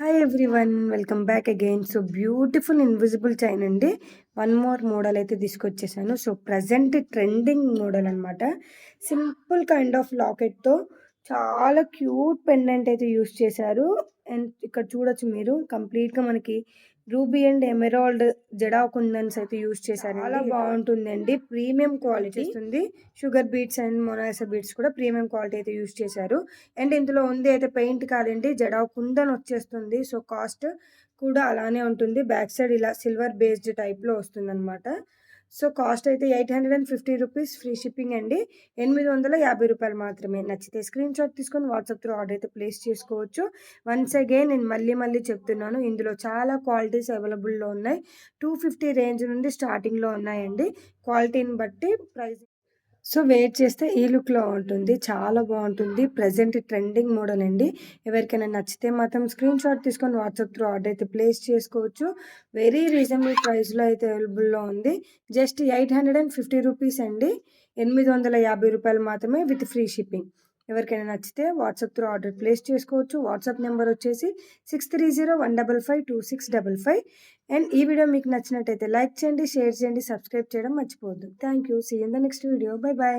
Hi everyone welcome back again. So beautiful invisible chain అండి. One more model అయితే తీసుకొచ్చేసాను. So present trending model అనమాట. Simple kind of లాకెట్తో చాలా cute pendant అయితే use చేశారు. And ఇక్కడ చూడొచ్చు మీరు కంప్లీట్గా మనకి రూబీ అండ్ ఎమెరాల్డ్ జడా కుందన్స్ అయితే యూస్ చేశారు. చాలా బాగుంటుందండి. ప్రీమియం క్వాలిటీ వస్తుంది. షుగర్ బీట్స్ అండ్ మొనాసా బీట్స్ కూడా ప్రీమియం క్వాలిటీ అయితే యూస్ చేశారు. అండ్ ఇందులో ఉంది అయితే పెయింట్ కాదండి, జడా కుందన్ వచ్చేస్తుంది. సో కాస్ట్ కూడా అలానే ఉంటుంది. బ్యాక్ సైడ్ ఇలా సిల్వర్ బేస్డ్ టైప్లో వస్తుంది అనమాట. సో కాస్ట్ అయితే 850 రూపీస్, ఫ్రీ షిప్పింగ్ అండి. 850 మాత్రమే. నచ్చితే స్క్రీన్ షాట్ తీసుకొని వాట్సాప్ త్రూ ఆర్డర్ అయితే ప్లేస్ చేసుకోవచ్చు. వన్స్ అగైన్ నేను మళ్ళీ చెప్తున్నాను, ఇందులో చాలా క్వాలిటీస్ అవైలబుల్లో ఉన్నాయి. 250 రేంజ్ నుండి స్టార్టింగ్లో ఉన్నాయండి. క్వాలిటీని బట్టి ప్రైస్. సో వెయిట్ చేస్తే ఈ లుక్‌లో ఉంటుంది. చాలా బావుంటుంది. ప్రెజెంట్ ట్రెండింగ్ మోడల్ అండి. ఎవరికైనా నచ్చితే మాత్రం స్క్రీన్ షాట్ తీసుకొని వాట్సాప్ త్రూ ఆర్డర్ అయితే ప్లేస్ చేసుకోవచ్చు. వెరీ రీజనబుల్ ప్రైస్‌లో అయితే అవైలబుల్‌లో ఉంది. జస్ట్ 850 రూపీస్ అండి. రూ. 850 మాత్రమే విత్ ఫ్రీ షిప్పింగ్. ఎవరికైనా నచ్చితే వాట్సాప్ త్రూ ఆర్డర్ ప్లేస్ చేసుకోవచ్చు. వాట్సాప్ నెంబర్ వచ్చేసి 6301552655. అండ్ ఈ వీడియో మీకు నచ్చినట్టయితే లైక్ చేయండి, షేర్ చేయండి, సబ్స్క్రైబ్ చేయడం మర్చిపోవద్దు. Thank you. See you in the next video. By.